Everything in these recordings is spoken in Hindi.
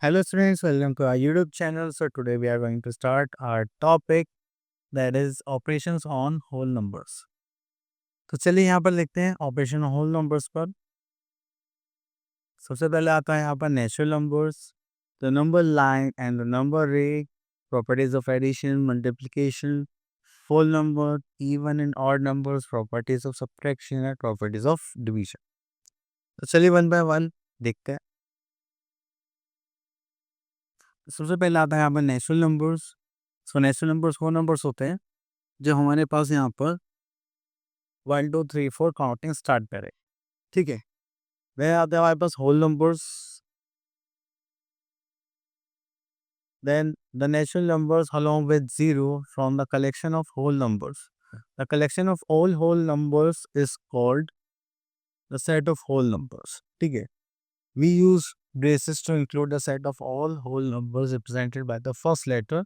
Hello students, welcome to our YouTube channel. So today we are going to start our topic that is operations on whole numbers. तो चलिए यहाँ पर लिखते हैं ऑपरेशन होल नंबर्स पर। सबसे पहले आता है यहाँ पर natural numbers, the number line and the number ray, properties of addition, multiplication, whole number, even and odd numbers, properties of subtraction and properties of division. तो चलिए वन बाय वन देखते हैं। सबसे पहले आता है यहाँ पर natural numbers. So natural numbers वो नंबर्स होते हैं जो हमारे पास यहाँ पर 1 2 3 4 काउंटिंग स्टार्ट करे। ठीक है, वह आते हैं हमारे पास whole numbers. Then the natural numbers along with zero from the collection of whole numbers. The collection of all whole numbers is called the set of whole numbers. ठीक है, we use braces to include the set of all whole numbers represented by the first letter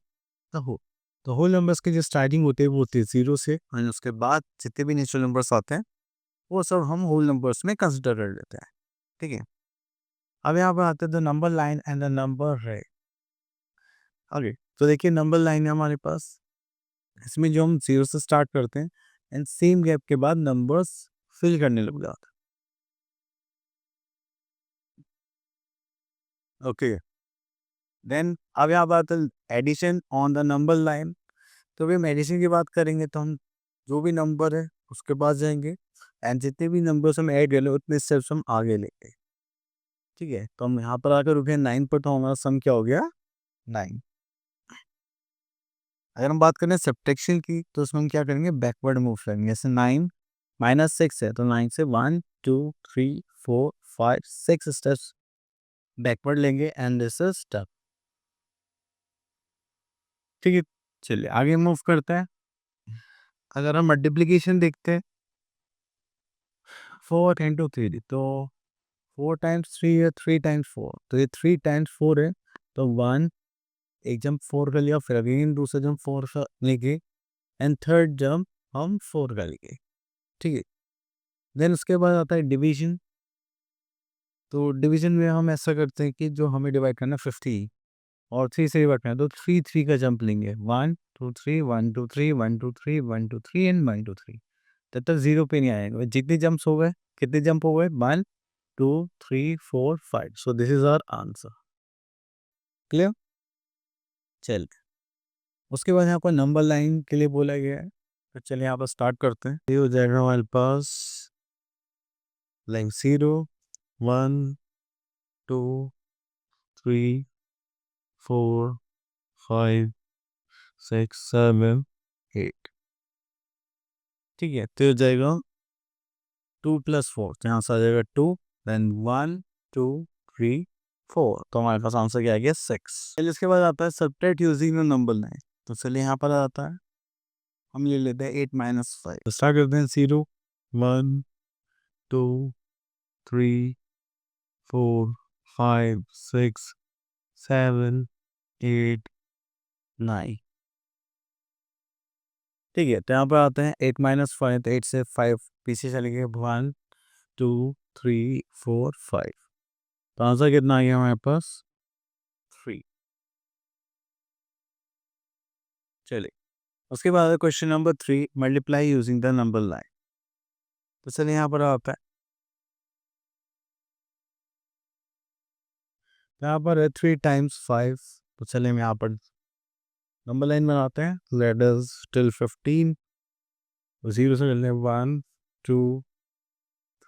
the whole. तो होल नंबर्स की जो स्टार्टिंग होती है वो होती है जीरो से, और उसके बाद जितने भी नेचुरल नंबर्स आते हैं वो सब हम होल नंबर्स में कंसिडर कर लेते हैं। ठीक है, अब यहाँ पर आते हैं the number line and the number रे। आगे तो देखिए नंबर लाइन है हमारे पास, इसमें जो हम जीरो से स्टार्ट करते हैं एंड सेम गैप के बाद नंबर्स फिल करने लग जाते हैं। ओके, देन अब यहाँ बात है addition on the number line. तो भी हम एडिशन की बात करेंगे तो हम जो भी नंबर है उसके पास जाएंगे एंड जितने भी नंबर्स हम ऐड कर ले उतने स्टेप्स हम आगे लेंगे। ठीक है, तो हम यहाँ पर आकर रुके 9 पर, तो हमारा सम क्या हो गया 9। अगर हम बात करें सब्ट्रैक्शन की तो उसमें हम क्या करेंगे बैकवर्ड मूव करेंगे। जैसे 9 -6 है तो 9 से 1 2 3 4 5 6 स्टेप्स बैकवर्ड लेंगे एंड दिस इज स्टेप। ठीक है, चलिए आगे मूव करते हैं। अगर हम मल्टीप्लिकेशन देखते हैं 4 इंटू 3, तो 4 टाइम्स 3 है, 3 टाइम्स 4, तो ये 3 टाइम्स 4 है। तो 1 एक जंप 4 कर लिया, फिर अगेन दूसरा जंप 4 का लेंगे एंड थर्ड जंप हम 4 का लेंगे। ठीक है, देन उसके बाद आता है डिवीजन। तो डिवीजन में हम ऐसा करते हैं कि जो हमें डिवाइड करना है 50 और 3 से डिवाइड करना है, तो 3 3 का जंप लेंगे, 1 2 3 1 2 3 1 2 3 1 2 3 एंड 1 2 3। तब तक जीरो पे नहीं आएगा। जितने जंप्स हो गए, कितने जंप हो गए 1 2 3 4 5। So this is our answer. Clear, चल उसके बाद यहाँ पर नंबर लाइन के लिए बोला गया है, तो चलिए यहाँ पर स्टार्ट करते हैं। ये हो जाएगा हमारे पास लाइन 0 1 2 3 4 5 6 7 8। ठीक है, तो हो जाएगा 2 + 4, तो यहाँ से आ जाएगा 2, देन 1 2 3 4, तो हमारे पास आंसर क्या आ गया 6। चलिए इसके बाद आता है subtract using the number line. तो चलिए यहाँ पर आता है, हम ले लेते हैं 8 - 5। तो स्टार्ट करते हैं 0 1 2 3 4 5 6 7 8 9। ठीक है, तो यहाँ पर आते हैं 8 - 5, तो 8 से 5 पीछे चले गए, 1 2 3 4 5। तो आंसर कितना आ गया हमारे पास 3। चलिए उसके बाद question number 3, multiply using the number line. तो चलिए यहाँ पर आता है, यहाँ पर है 3 टाइम्स 5। तो चलिए हम यहाँ पर नंबर लाइन बनाते हैं, लेट अस टिल 15। जीरो से चलते हैं 1 2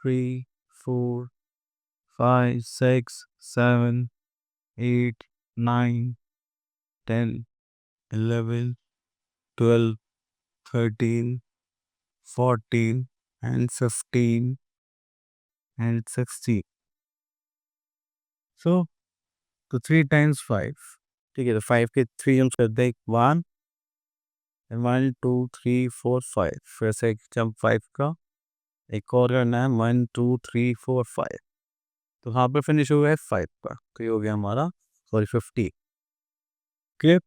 3 4 5 6 7 8 9 10 11 12 13 14 and 15 and 16। सो तो 3 टाइम्स 5। ठीक है, तो 5 के 3 जम्प करते हैं, 1 1 2 3 4 5, फिर से एक जंप 5 का, एक और करना है 1 2 3 4 5। तो यहाँ पर फिनिश हो गया है 5 का, तो ये हो गया हमारा sorry 50। Clear,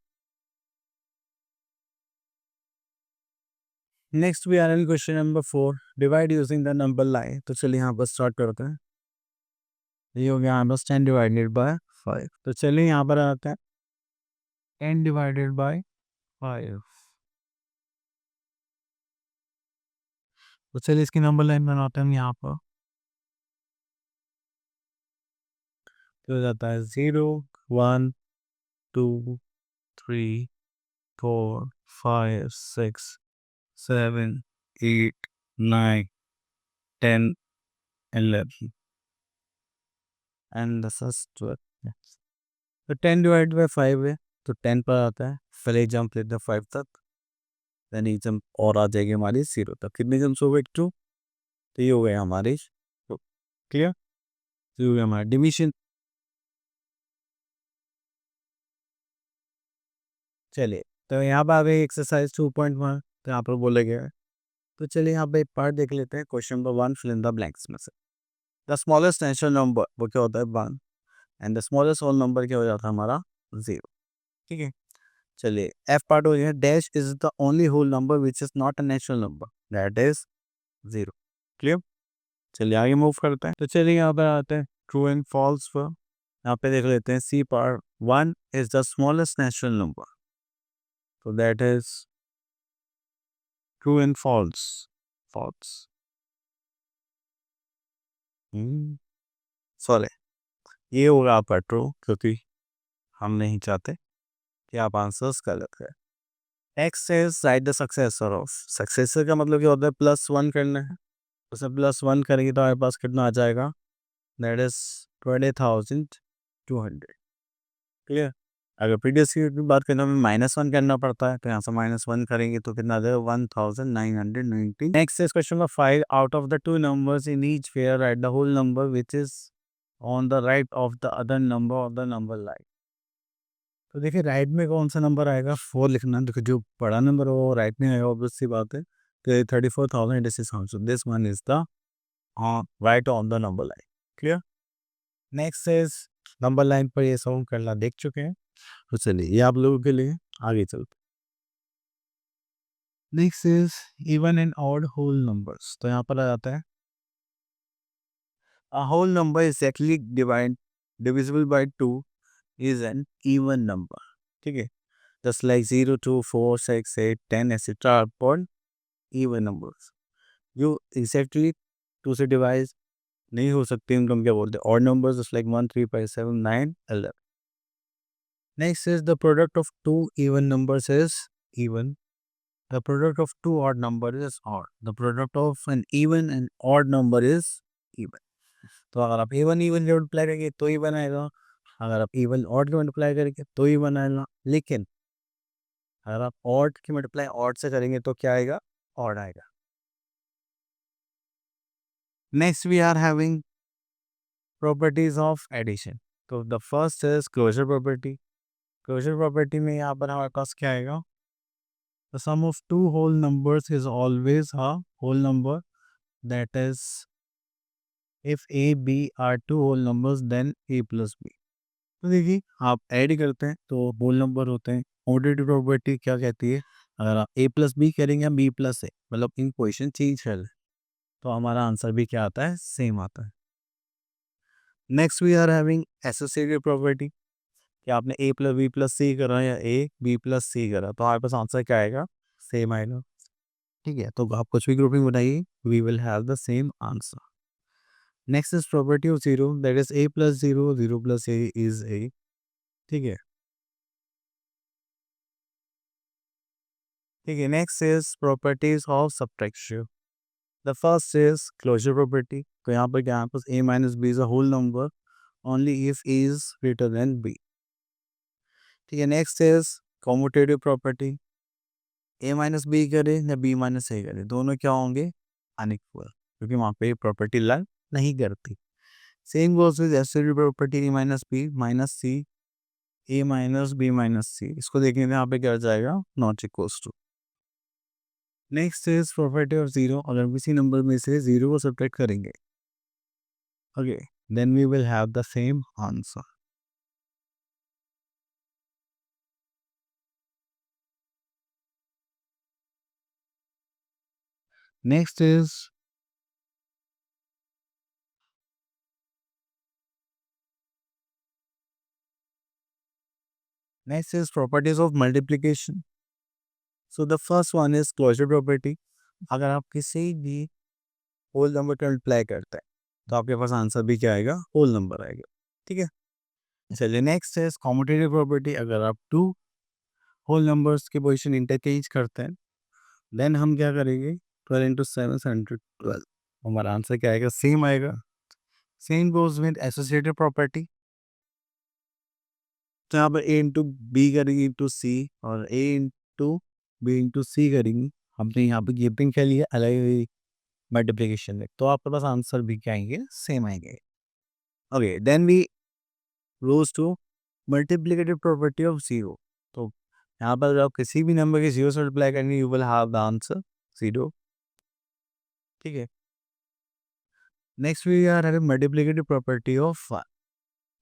next we are in question number 4, divide using the number line. तो चलिए यहाँ पर स्टार्ट करते हैं। ये हो गया हमारे पास 10 डिवाइडेड बाय 5। तो चलिए यहाँ पर आता है n डिवाइडेड बाय 5। तो चलिए इसकी नंबर लाइन बनाते हैं हम यहाँ पर। तो हो जाता है 0 1 2 3 4 5 6 7 8 9 10 11 एंड दिस इज 12। तो 10 डिवाइड बाय 5 है, तो 10 पर आता है। फिर एक जंप लेते हैं 5 तक, देन एक जंप और आ जाएगी हमारी 0 तक। कितने जंप्स हो गए? 2। तो ये हो गया हमारी, तो क्लियर, तो ये हो गया हमारा डिवीजन। चलिए, तो यहाँ पर आ गई एक्सरसाइज 2.1। तो यहाँ पर बोला गया है, तो चलिए यहाँ पे एक पार्ट देख लेते हैं। Question number 1, fill in the blanks में से द स्मॉलेस्ट नेचुरल नंबर वो क्या होता है? 1। And the smallest whole number क्या हो जाता है हमारा? 0। ठीक है, चलिए एफ पार्ट हो गया। Dash is the only whole number which is not a natural number, that is 0। Clear, चलिए आगे मूव करते हैं। तो चलिए यहाँ पर आते हैं ट्रू एंड फॉल्स पर। यहाँ पे देख लेते हैं c part. 1 is the smallest natural number, तो that is true and false. False, sorry, ये होगा आपका ट्रू, क्योंकि हम नहीं चाहते कि आप आंसर्स गलत करें। Next is right the successor of. Successor का मतलब क्या होता है? +1 करना है। उसे +1 करेंगे तो हमारे पास कितना आ जाएगा? That is 20,200। क्लियर, अगर प्रीवियस ईयर की बात करें तो हमें -1 करना पड़ता है, तो यहाँ से -1 करेंगे तो कितना आ जाएगा? 1990। Next is question number 5। Out of the two numbers in each pair write the whole number which is on the right of the other number of the number line. तो देखिए राइट में कौन सा नंबर आएगा? 4 लिखना है। देखो जो बड़ा नंबर हो वो राइट में आएगा, ऑब्वियस सी बात है। तो 34,086, this one is the right on the number line. Clear, next is number line पर ये सॉल्व करना देख चुके हैं, तो चलिए ये आप लोगों के लिए आगे चलते। Next is even and odd whole numbers. तो यहाँ पर आ जाता है a whole number is exactly divisible by 2 is an even number। ठीक है, just like 0 2 4 6 8 10 etc are called even numbers। जो exactly 2 से डिवाइड नहीं हो सकते उनको हम क्या बोलते हैं? Odd numbers, just like 1 3 5 7 9 11। Next is the product of two even numbers is even। The product of two odd numbers is odd। The product of an even and odd number is even। तो अगर आप even even के मल्टीप्लाई करेंगे तो ही बनाएगा, अगर आप even odd के मल्टीप्लाई करेंगे तो ही बनाएगा। लेकिन अगर आप odd की मल्टीप्लाई odd से करेंगे तो क्या आएगा? odd आएगा। Next we are having properties of addition. तो the first is closure property. Closure property में यहाँ पर हमारे पास क्या आएगा? The sum of two whole numbers is always a whole number, that is if a b are two whole numbers then a plus b। तो देखिए आप ऐड करते हैं तो होल नंबर होते हैं। ऑर्डर प्रॉपर्टी क्या कहती है? अगर आप a प्लस बी करेंगे या b प्लस ए, मतलब इन क्वेश्चन चेंज कर लें, तो हमारा आंसर भी क्या आता है? सेम आता है। Next we are having associated property, कि आपने a plus b plus c करा या a b प्लस सी करा, तो हमारे पास आंसर क्या आएगा? सेम आएगा। ठीक है, तो आप कुछ भी ग्रुपिंग बनाइए, we will have the same answer. Next is property of zero, that is a plus zero, zero plus a is a। ठीक है, ठीक है। Next is properties of subtraction. The first is closure property. तो यहाँ पर क्या है? पास a minus b is a whole number only if a is greater than b। ठीक है, next is commutative property. a minus b करे या b माइनस ए करे, दोनों क्या होंगे? अनइक्वल, क्योंकि वहाँ पे प्रॉपर्टी लर्न नहीं करती। Same goes with associated property, a minus b minus c, a minus b minus c. इसको देखेंगे यहाँ पे क्या हो जाएगा? Not equals to. Next is property of zero. अगर किसी नंबर में से जीरो को सब्ट्रैक्ट करेंगे, okay, then we will have the same answer. Next is Next is properties of multiplication. So the first one is closure property. अगर आप किसी भी होल नंबर का मल्टीप्लाई करते हैं तो आपके पास आंसर भी क्या आएगा, होल नंबर आएगा. ठीक है. चलिए नेक्स्ट है कॉम्यूटेटिव प्रॉपर्टी. अगर आप टू होल नंबर्स की पोजीशन इंटरचेंज करते हैं देन हम क्या करेंगे, 12 इंटू 7 112. हमारा आंसर क्या आएगा, सेम आएगा. Same goes with associative property. तो यहाँ पर ए इंटू बी करेंगे इंटू सी और ए इंटू बी इंटू सी करेंगे. हमने यहाँ पे गिविंग के लिए अलग मल्टीप्लिकेशन है तो आपके पास आंसर भी क्या आएंगे, सेम आएंगे. Okay then we rose to multiplicative property of zero. तो यहाँ पर आप किसी भी नंबर के जीरो से मल्टीप्लाई करेंगे you will have the answer zero. ठीक है. Next we are having multiplicative property of one.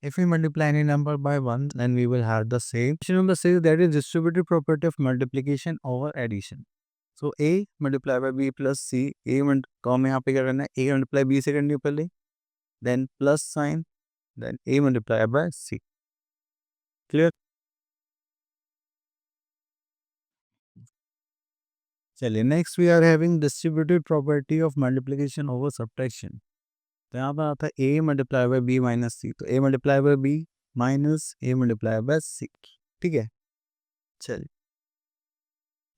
If we multiply any number by 1, then we will have the same. Question number 6, that is distributive property of multiplication over addition. So A multiply by B plus C. तो हमें यहाँ पे क्या करना है, A multiply B से करनी है पहले, then plus sign, then A multiply by C. Clear? चलिए next we are having distributive property of multiplication over subtraction. तो यहाँ पर आता है A multiply by B minus C. तो A multiply by B minus A multiply by C. ठीक है. चलिए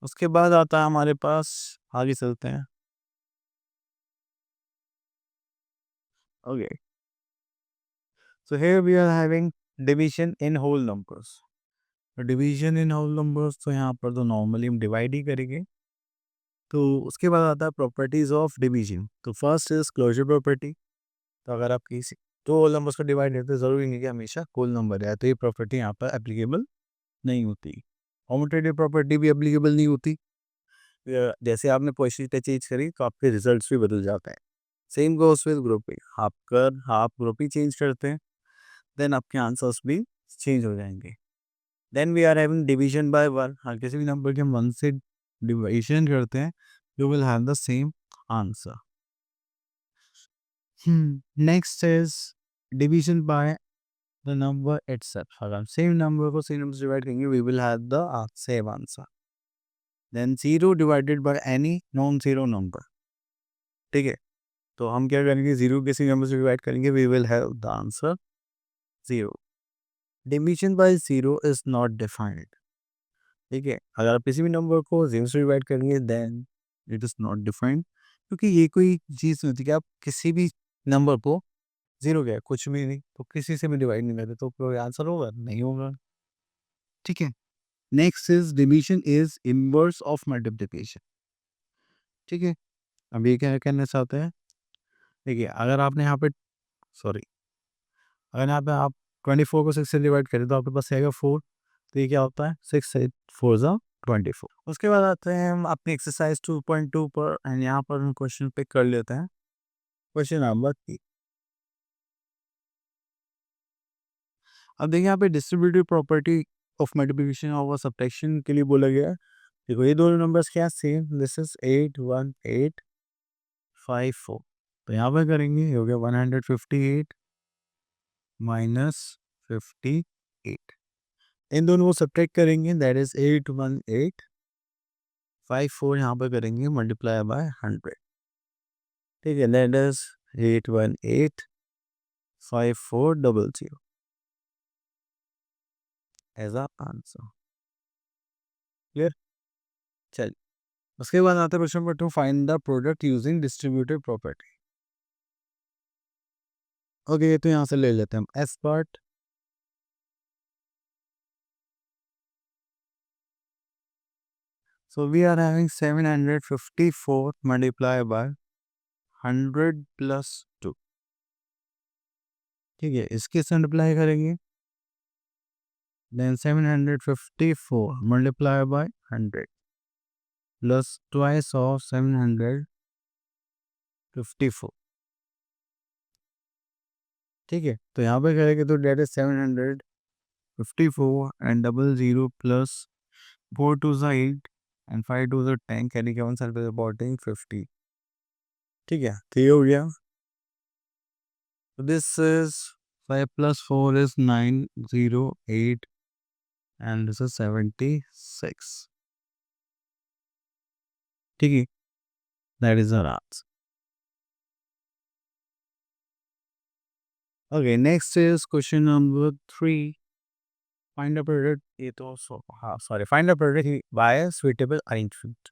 उसके बाद आता है हमारे पास, आगे चलते हैं. Okay. So here we are having division in whole numbers. तो डिवीजन इन होल नंबर्स तो यहाँ पर तो नॉर्मली हम डिवाइड ही करेंगे. तो उसके बाद आता है प्रॉपर्टीज ऑफ डिवीजन. तो फर्स्ट इज क्लोजर प्रॉपर्टी. तो अगर आप किसी दो होल नंबर्स को डिवाइड करते हैं ज़रूरी नहीं कि हमेशा होल नंबर है, तो ये प्रॉपर्टी यहाँ पर एप्लीकेबल नहीं होती. कॉम्यूटेटिव प्रॉपर्टी भी एप्लीकेबल नहीं होती. जैसे आपने पोजीशन चेंज करी तो आपके रिजल्ट्स भी बदल जाते हैं. Same goes with grouping. आप ग्रुपिंग चेंज करते हैं देन आपके आंसर्स भी चेंज हो जाएंगे. Then we are having division by one. हाँ, किसी भी नंबर के हम वन से डिवीजन करते हैं you will have the same answer. Next is division by the number itself. अगर हम सेम नंबर को सेम नंबर से डिवाइड करेंगे we will have the same answer. Then zero divided by any non zero number. ठीक है. तो हम क्या करेंगे, जीरो किसी नंबर से डिवाइड करेंगे we will have the answer zero. Division by zero is not defined. ठीक है. अगर आप किसी भी नंबर को जीरो से डिवाइड करेंगे then it is not defined, क्योंकि ये कोई चीज़ नहीं होती कि आप किसी भी नंबर को जीरो क्या है, कुछ भी नहीं, तो किसी से भी डिवाइड नहीं करते तो कोई आंसर होगा, नहीं होगा. ठीक है. Next is division is inverse of multiplication. ठीक है. अब ये क्या कहना चाहते हैं, देखिए अगर आपने यहाँ पे सॉरी अगर यहाँ पे आप 24 को 6 से डिवाइड करें तो आपके पास आएगा 4. तो ये क्या होता है, 6 8 4 ज़ा 24. उसके बाद आते हैं हम अपनी एक्सरसाइज 2.2 पर एंड यहाँ पर हम क्वेश्चन पिक कर लेते हैं. Question number 3. अब देखिए यहाँ पे डिस्ट्रीब्यूटिव प्रॉपर्टी ऑफ मल्टीप्लिकेशन और सब्ट्रैक्शन के लिए बोला गया है. देखो ये दोनों नंबर्स क्या सेम, दिस इज 8 1 8 5 4. तो यहाँ पर करेंगे, ये हो गया 158 माइनस 58. इन दोनों को सब्ट्रैक्ट करेंगे दैट इज 8 1 8 5 4. यहाँ पर करेंगे मल्टीप्लाई बाय 100. ठीक है. That is 8 1 8 5 4 00 as a answer. Clear. चल उसके बाद आता है question number 2, find the product using distributive property. Okay तो यहाँ से ले लेते हैं हम एस part. So we are having 754 multiply by 100 plus 2. ठीक है. इसके से मल्टीप्लाई करेंगे then 754 multiply by 100 plus twice of 754. ठीक है. तो यहाँ पे करेंगे तो that is 754 and 00 plus 4 2 8 and 5 2 10 carry के वन साइड पे रिपोर्टिंग 50. ठीक है. तो ये हो गया. तो this is 5 plus 4 is 9 0 8 and this is 76. ठीक, that is our answer. Okay, next is question number 3. Find a product. ये तो हाँ sorry, find a product by suitable arrangement.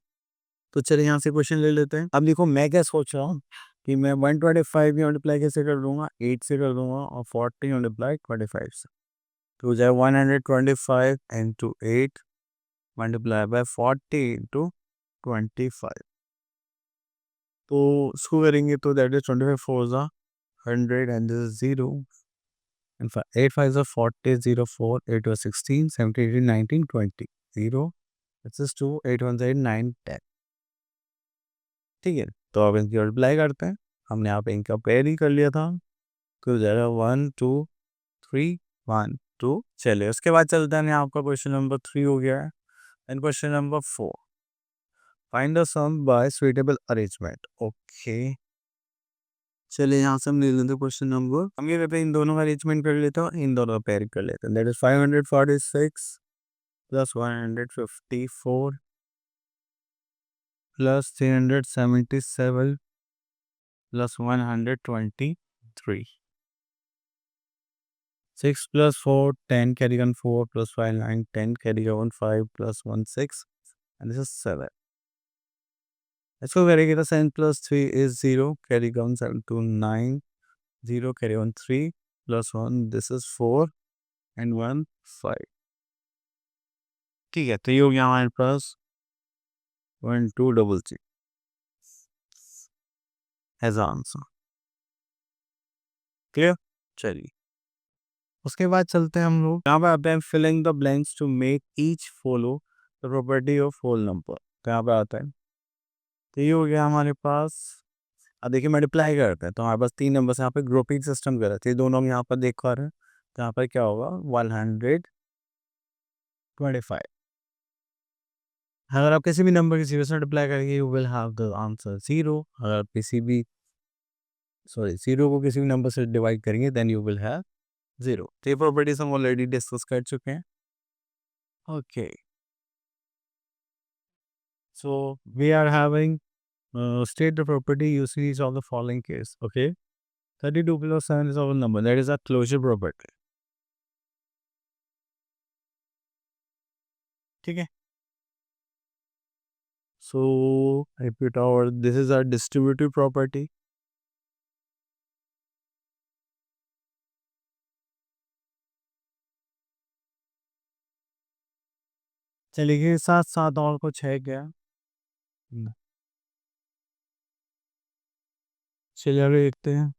तो चलिए यहाँ से क्वेश्चन ले लेते हैं. अब देखो मैं क्या सोच रहा हूँ कि मैं 125 की मल्टीप्लाई कैसे कर दूंगा, 8 से कर दूंगा और 40 मल्टीप्लाई 25 से. तो हो जाए 125 इंटू 8 मल्टीप्लाई बाय 40 इंटू 25. तो उसको करेंगे तो दैट इज 25 फोर ज़ा 100 and this is 0. And 8 5 are 40, 0 4, 8 was 16, 17, 18, 19, 20. 0, this is 2, 8 1 8, 9, 10. ठीक है, तो अब इनकी मल्टीप्लाई करते हैं. हमने यहाँ पे इनका पेयर ही कर लिया था. तो ज़रा 1 2 3 1 2. चलिए उसके बाद चलते हैं. यहाँ आपका क्वेश्चन नंबर 3 हो गया है. And question number 4. Find the sum by suitable arrangement. Okay, चलिए यहाँ से हम ले लेते हैं क्वेश्चन नंबर. हम ये कहते हैं इन दोनों का अरेंजमेंट कर लेते हैं और इन दोनों का पेयर कर लेते हैं. That is 546 plus 154 plus 377 plus 123. 6 plus 4, 10 carry on 4 plus 5, 9, 10 carry on 5 plus 1, 6. And this is 7. Let's go carry the 7 plus 3 is 0. Carry on 7 to 9. 0 carry on 3 plus 1. This is 4 and 1, 5. ठीक है, तो ये हो गया हमारे पास 1 2 double 6 as answer. क्लियर. चलिए उसके बाद चलते हैं हम लोग. यहाँ पे आते हैं filling the blanks to make each follow the property of whole number. तो यहाँ पे आता है. तो ये हो गया हमारे पास. अब देखिए मल्टीप्लाई करते हैं तो हमारे पास 3 नंबर यहाँ पे ग्रुपिंग सिस्टम कर रहे थे. दोनों हम यहाँ पर देख पा रहे हैं. तो यहाँ पर क्या होगा 125. अगर आप किसी भी नंबर की सीरीज मल्टीप्लाई करेंगे you will have the answer 0. अगर आप किसी भी सॉरी 0 को किसी भी नंबर से डिवाइड करेंगे देन यू विल हैव 0. तो ये प्रॉपर्टीज हम ऑलरेडी डिस्कस कर चुके हैं. Okay, so we are having state the property uses of the following case. Okay, 32 plus 7 is our number. That is a closure property. ठीक है. So repeat our this is our distributive property. चलिए साथ साथ और कुछ है क्या. चलिए आगे देखते हैं.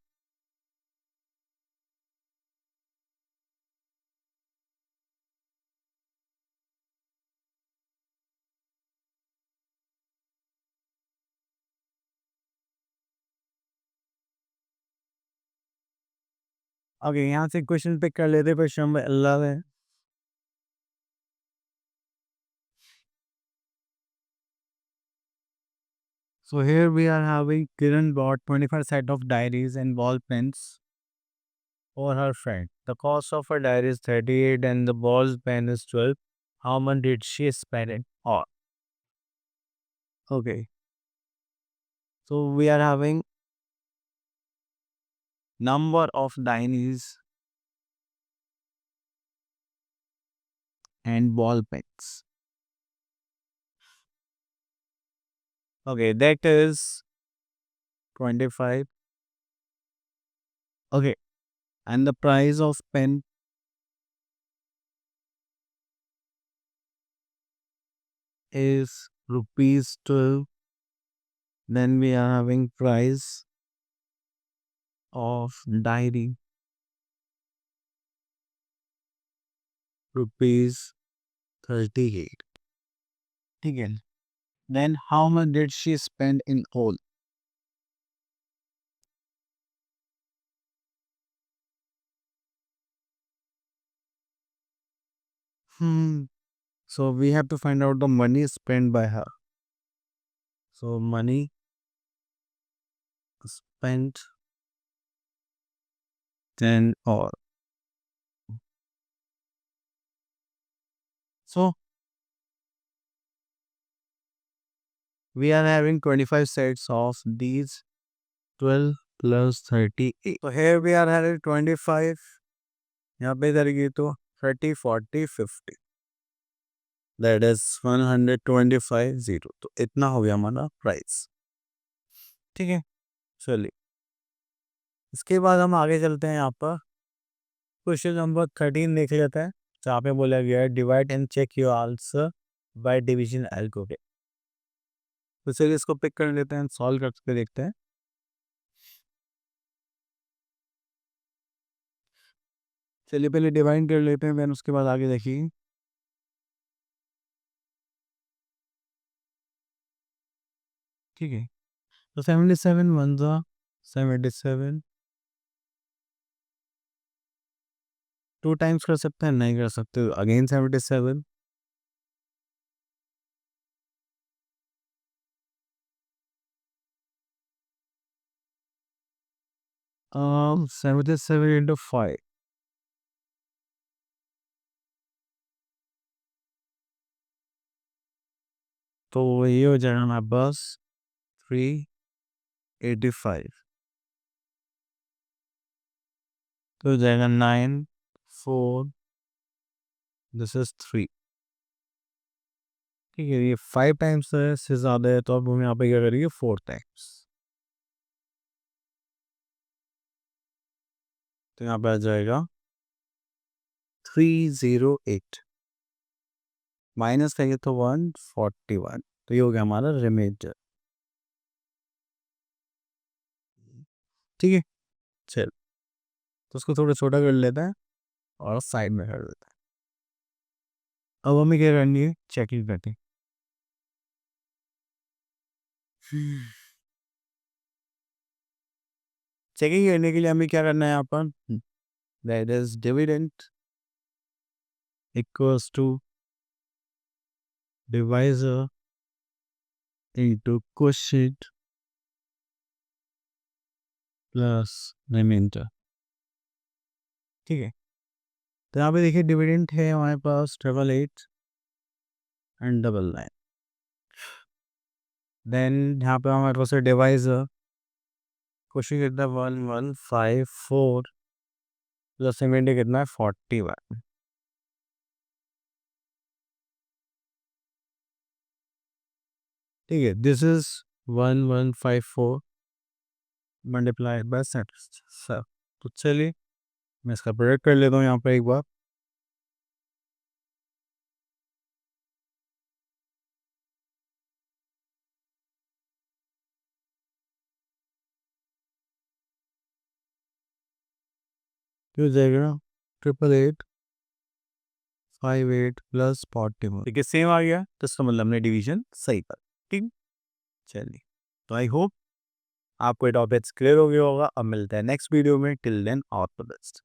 ओके, यहाँ से क्वेश्चन पिक कर लेते हैं. Question number 11. So here we are having Kiran bought 25 set of diaries and ball pens for her friend. The cost of her diary is 38 and the ball pen is 12. How much did she spend it on? Okay. So we are having number of diaries and ball pens. Okay, that is 25. Okay, and the price of pen is rupees 12. Then we are having price of diary rupees 38. Again. Then how much did she spend in all? So we have to find out the money spent by her. So money spent then all. So we are having 25 sets of these 12 plus 38. So here we are having 25. यहाँ पे करेंगे तो 30, 40, 50. That is 125 0. तो इतना हो गया हमारा प्राइस. ठीक है, चलिए इसके बाद हम आगे चलते हैं. यहाँ पर क्वेश्चन नंबर 13 देख लेते हैं. जहाँ पे बोला गया है divide and check your answer by division algorithm. तो चलिए इसको पिक कर लेते हैं, सॉल्व करके देखते हैं. चलिए पहले डिवाइड कर लेते हैं, फिर उसके बाद आगे देखिए. ठीक है, तो 77 वन ज़ा 77. 2 टाइम्स कर सकते हैं, नहीं कर सकते. अगेन 77. 77 इंटू 5. तो ये हो जाएगा हमारे पास 385. तो हो जाएगा 9 4. This is 3. ठीक है, ये 5 टाइम्स से ज़्यादा है, तो अब हम यहाँ पे क्या करेंगे 4 टाइम्स. तो यहाँ पे आ जाएगा 308 माइनस करेंगे तो 141. तो ये हो गया हमारा रिमाइंडर. ठीक है, चल तो उसको थोड़ा छोटा कर लेते हैं और साइड में कर देते हैं. अब हमें क्या करनी है, चेकिंग करनी है. चेकिंग करने के लिए हमें क्या करना है यहाँ पर, that is dividend equals to divisor into quotient plus remainder. ठीक है, तो यहाँ पे देखिए डिविडेंड है हमारे पास 888 एंड 99. देन यहाँ पे हमारे पास है डिवाइजर, क्वेश्चन कितना है 1154 प्लस रिमाइंडर कितना है 41. ठीक है, दिस इज 1154 मल्टीप्लाइड बाय 7. तो चलिए मैं इसका प्रोडक्ट कर लेता हूँ यहाँ पे एक बार. क्यों जाएगा 888 58 प्लस 41. ठीक है, सेम आ गया, तो इसका मतलब हमने डिवीजन सही कर. ठीक, चलिए तो आई होप आपको ये टॉपिक्स क्लियर हो गया होगा. अब मिलता है नेक्स्ट वीडियो में. Till then all the best.